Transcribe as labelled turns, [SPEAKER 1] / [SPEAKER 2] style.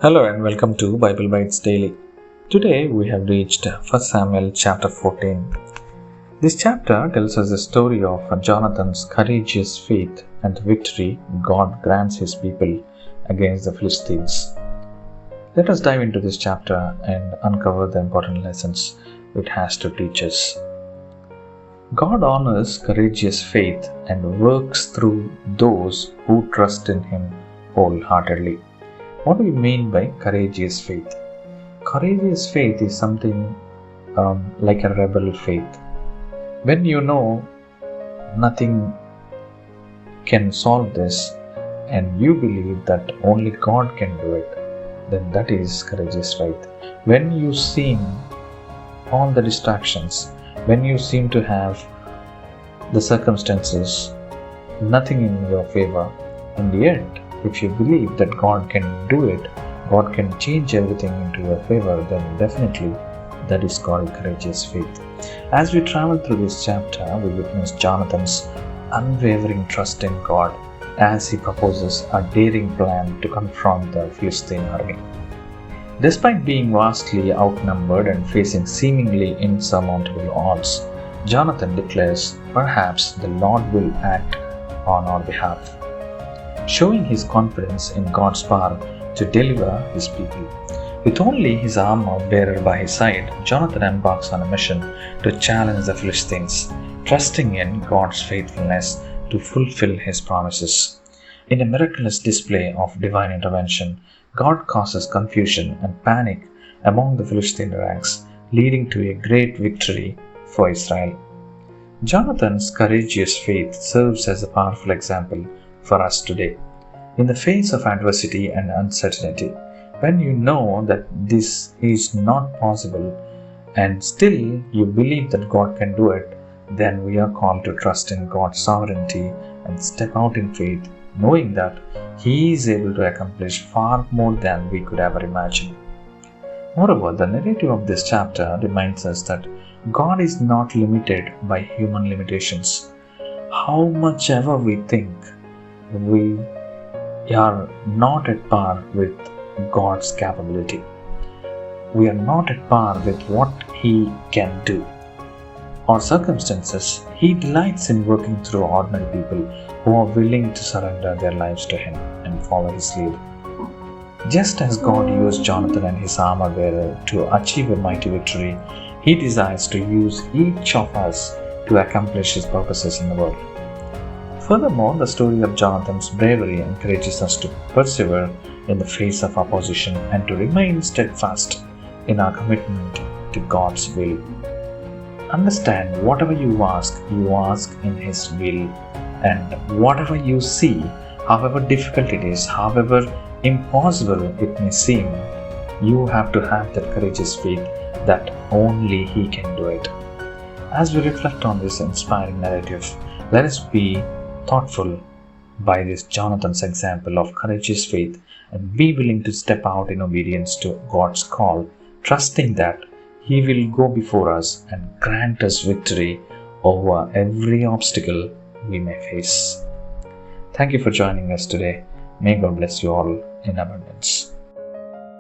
[SPEAKER 1] Hello and welcome to Bible Bites Daily. Today we have reached 1 Samuel chapter 14. This chapter tells us the story of Jonathan's courageous faith and victory God grants his people against the Philistines. Let us dive into this chapter and uncover the important lessons it has to teach us. God honors courageous faith and works through those who trust in Him wholeheartedly. What do we mean by courageous faith? Courageous faith is something like a rebel faith. When you know nothing can solve this and you believe that only God can do it, then that is courageous faith. When you seem all the distractions, when you seem to have the circumstances, nothing in your favor, and yet if you believe that God can do it, God can change everything into your favor, then definitely that is called courageous faith. As we travel through this chapter, we witness Jonathan's unwavering trust in God as he proposes a daring plan to confront the Philistine army. Despite being vastly outnumbered and facing seemingly insurmountable odds, Jonathan declares, "Perhaps the Lord will act on our behalf," showing his confidence in God's power to deliver his people. With only his armor bearer by his side, Jonathan embarks on a mission to challenge the Philistines, trusting in God's faithfulness to fulfill his promises. In a miraculous display of divine intervention, God causes confusion and panic among the Philistine ranks, leading to a great victory for Israel. Jonathan's courageous faith serves as a powerful example for us today. In the face of adversity and uncertainty, when you know that this is not possible and still you believe that God can do it, then we are called to trust in God's sovereignty and step out in faith, knowing that He is able to accomplish far more than we could ever imagine. Moreover, the narrative of this chapter reminds us that God is not limited by human limitations. How much ever we think, we are not at par with God's capability. We are not at par with what He can do. Our circumstances, He delights in working through ordinary people who are willing to surrender their lives to Him and follow His lead. Just as God used Jonathan and his armor bearer to achieve a mighty victory, He desires to use each of us to accomplish His purposes in the world. Furthermore, the story of Jonathan's bravery encourages us to persevere in the face of opposition and to remain steadfast in our commitment to God's will. Understand, whatever you ask in His will, and whatever you see, however difficult it is, however impossible it may seem, you have to have that courageous faith that only He can do it. As we reflect on this inspiring narrative, let us be thoughtful by this Jonathan's example of courageous faith and be willing to step out in obedience to God's call, trusting that He will go before us and grant us victory over every obstacle we may face. Thank you for joining us today. May God bless you all in abundance.